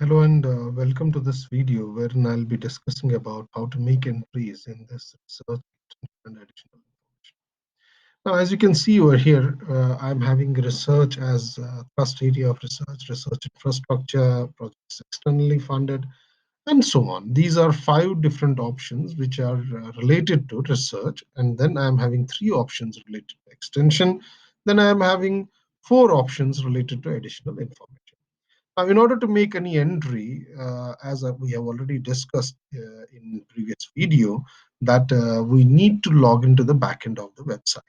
Hello and welcome to this video wherein I'll be discussing about how to make entries in this research and additional information. Now, as you can see over here, I'm having research as thrust area of research infrastructure, projects externally funded, and so on. These are 5 different options which are related to research, and then I'm having 3 options related to extension. Then I'm having 4 options related to additional information. Now, in order to make any entry, as we have already discussed in previous video, that we need to log into the backend of the website.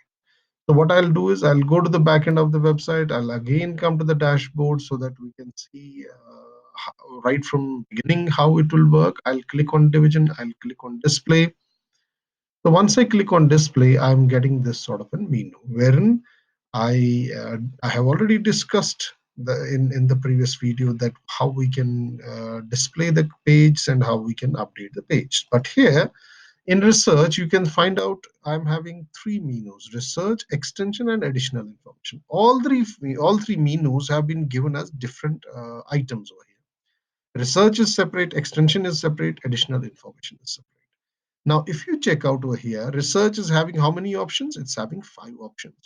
So what I'll do is I'll go to the backend of the website. I'll again come to the dashboard so that we can see right from beginning how it will work. I'll click on division. I'll click on display. So once I click on display, I'm getting this sort of a menu wherein I have already discussed in the previous video that how we can display the page and how we can update the page. But here in research, you can find out I'm having 3 menus: research, extension, and additional information. All three menus have been given as different items over here. Research is separate, extension is separate, additional information is separate. Now, if you check out over here, research is having how many options? It's having 5 options.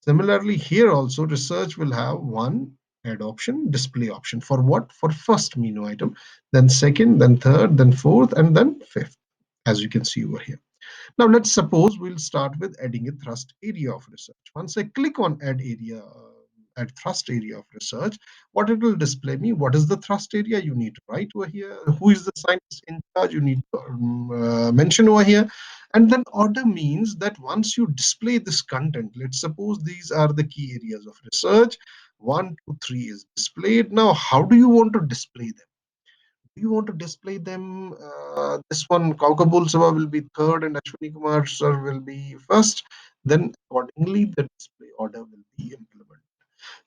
Similarly, here also research will have one add option, display option. For what? For first menu item, then second, then third, then fourth, and then fifth, as you can see over here. Now, let's suppose we'll start with adding a thrust area of research. Once I click on add thrust area of research, what it will display me, what is the thrust area? You need to write over here. Who is the scientist in charge? You need to mention over here. And then order means that once you display this content, let's suppose these are the key areas of research. 1, 2, 3 is displayed. Now, how do you want to display them? You want to display them, this one, Kaukabul Sabha will be third and Ashwini Kumar sir will be first, then accordingly the display order will be implemented.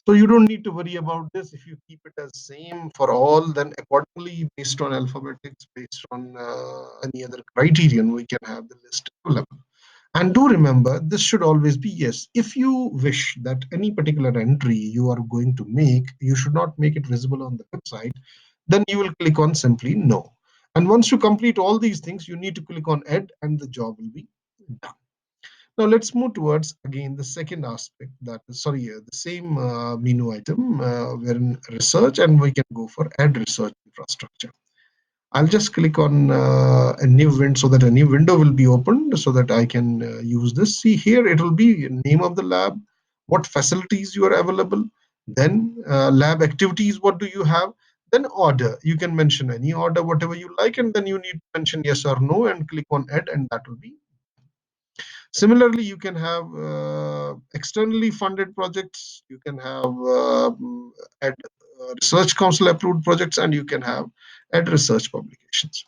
So you don't need to worry about this. If you keep it as same for all, then accordingly, based on alphabetics, based on any other criterion, we can have the list available. And do remember, this should always be yes. If you wish that any particular entry you are going to make, you should not make it visible on the website, then you will click on simply no. And once you complete all these things, you need to click on add and the job will be done. Now let's move towards again the second aspect, that is, sorry, the same menu item, we're in research and we can go for add research infrastructure. I'll just click on a new window so that a new window will be opened so that I can use this. See here, it will be name of the lab, what facilities you are available, then lab activities, what do you have, then order. You can mention any order, whatever you like, and then you need to mention yes or no and click on add, and that will be. Similarly, you can have externally funded projects, you can have add research council approved projects, and you can have add research publications.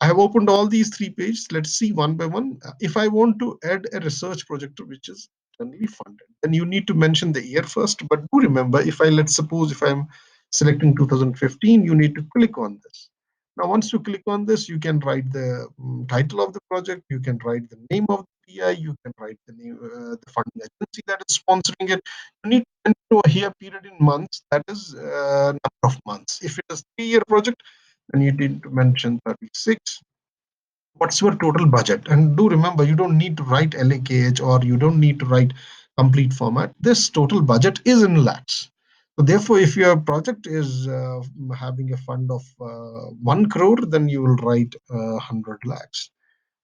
I have opened all these 3 pages. Let's see one by one. If I want to add a research project which is externally funded, then you need to mention the year first. But do remember, if I, let's suppose if I'm selecting 2015, you need to click on this. Now, once you click on this, you can write the title of the project, you can write the name of the PI, you can write the name, the funding agency that is sponsoring it. You need to enter over here period in months, that is number of months. If it is 3-year project, then you need to mention 36. What's your total budget? And do remember, you don't need to write LAKH or you don't need to write complete format. This total budget is in lakhs. So therefore, if your project is having a fund of 1 crore, then you will write 100 lakhs.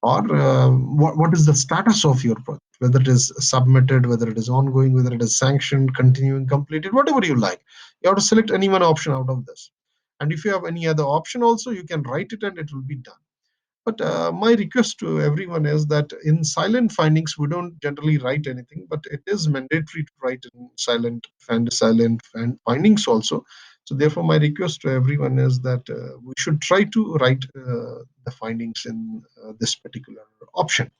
Or what is the status of your project, whether it is submitted, whether it is ongoing, whether it is sanctioned, continuing, completed, whatever you like. You have to select any one option out of this. And if you have any other option also, you can write it and it will be done. But my request to everyone is that in silent findings, we don't generally write anything, but it is mandatory to write in silent findings also. So therefore, my request to everyone is that we should try to write the findings in this particular option.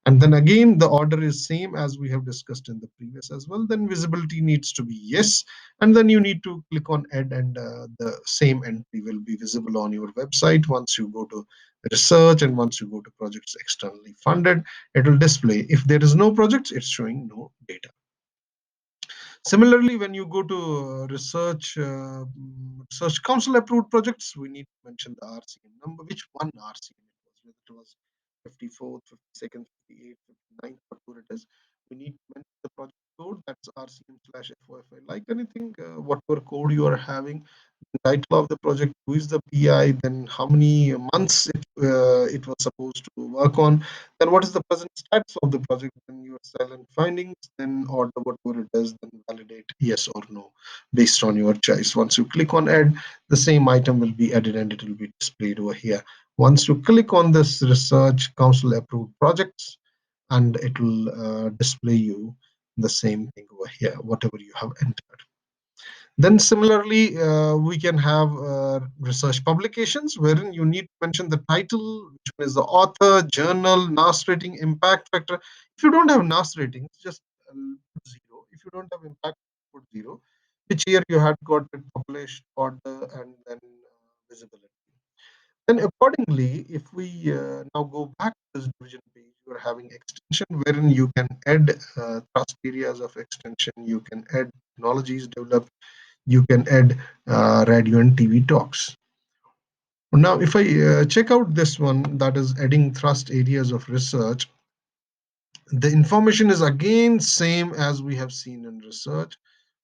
And then again, the order is same as we have discussed in the previous as well. Then visibility needs to be yes, and then you need to click on add, and the same entry will be visible on your website. Once you go to research and once you go to projects externally funded, it will display. If there is no projects, it's showing no data. Similarly, when you go to research council approved projects, we need to mention the RCM number, which one RCM it was, whether it was 54th, 52nd, 58th, 59th, whatever it is. We need to mention the project code, that's RCM/FOFI. Like anything, whatever code you are having, title of the project, who is the PI, then how many months it was supposed to work on, then what is the present status of the project, then your silent findings, then order whatever it is, then validate yes or no based on your choice. Once you click on add, the same item will be added and it will be displayed over here. Once you click on this research council approved projects, and it will display you the same thing over here, whatever you have entered. Then similarly, we can have research publications wherein you need to mention the title, which one is the author, journal, NAS rating, impact factor. If you don't have NAS ratings, just put zero. If you don't have impact, put zero. Which year you had got it published, order, and then visibility. Then accordingly, if we now go back to this division page, you are having extension wherein you can add trust areas of extension, you can add technologies developed, you can add radio and TV talks. Now, if I check out this one, that is adding thrust areas of research, the information is again same as we have seen in research.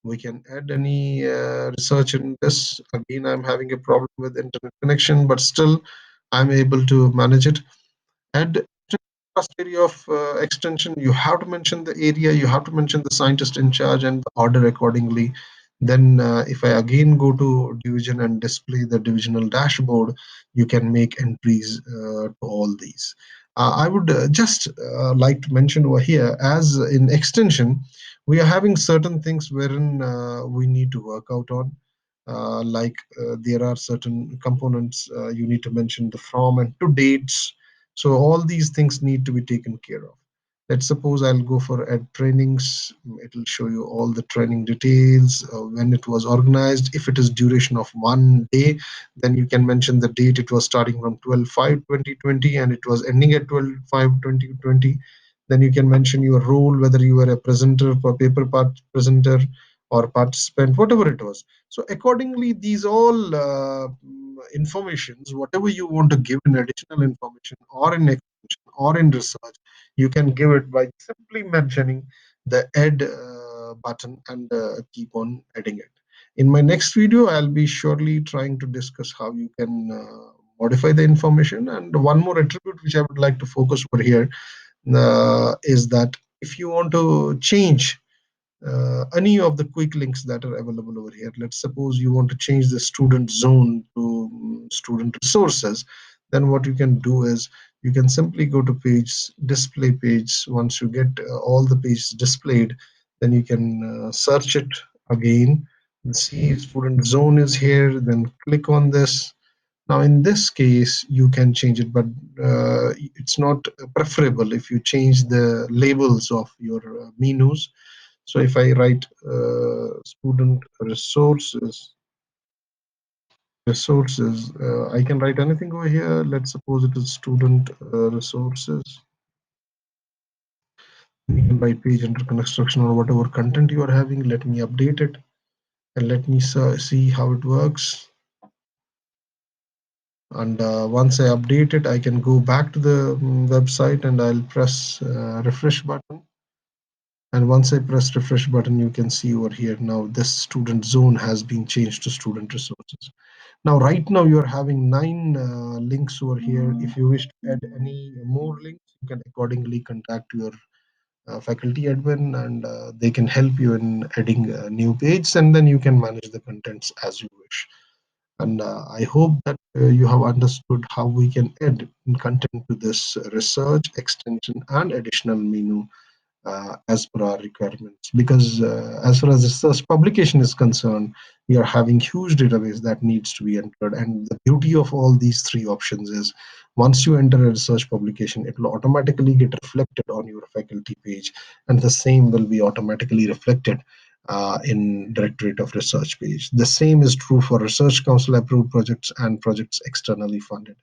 We can add any research in this. Again, I'm having a problem with internet connection, but still I'm able to manage it. Add first area of extension, you have to mention the area, you have to mention the scientist in charge and the order accordingly. Then if I again go to division and display the divisional dashboard, you can make entries to all these. I would just like to mention over here, as in extension, we are having certain things wherein we need to work out on. There are certain components you need to mention the from and to dates, so all these things need to be taken care of. Let's suppose I'll go for add trainings. It will show you all the training details, when it was organized. If it is duration of 1 day, then you can mention the date. It was starting from 12/5/2020 and it was ending at 12/5/2020. Then you can mention your role, whether you were a presenter, or paper part presenter, or participant, whatever it was. So accordingly, these all informations, whatever you want to give in additional information or in extension or in research, you can give it by simply mentioning the add button and keep on adding it. In my next video, I'll be surely trying to discuss how you can modify the information. And one more attribute which I would like to focus over here is that if you want to change any of the quick links that are available over here. Let's suppose you want to change the student zone to student resources. Then what you can do is you can simply go to page, display page. Once you get all the pages displayed, then you can search it again. See student zone is here, then click on this. Now in this case, you can change it, but it's not preferable if you change the labels of your menus. So if I write student resources, I can write anything over here. Let's suppose it is student resources. You can write page under construction or whatever content you are having. Let me update it and let me see how it works. And once I update it, I can go back to the website and I'll press refresh button. And once I press refresh button, you can see over here now this student zone has been changed to student resources. Now, right now you're having 9 links over here. If you wish to add any more links, you can accordingly contact your faculty admin and they can help you in adding a new page, and then you can manage the contents as you wish. And I hope that you have understood how we can add content to this research, extension, and additional menu as per our requirements. Because as far as research publication is concerned, we are having huge database that needs to be entered. And the beauty of all these three options is once you enter a research publication, it will automatically get reflected on your faculty page, and the same will be automatically reflected in directorate of research page. The same is true for research council approved projects and projects externally funded.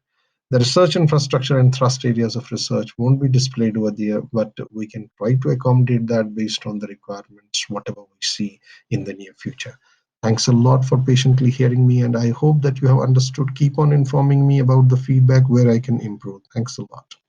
The research infrastructure and thrust areas of research won't be displayed over there, but we can try to accommodate that based on the requirements, whatever we see in the near future. Thanks a lot for patiently hearing me, and I hope that you have understood. Keep on informing me about the feedback where I can improve. Thanks a lot.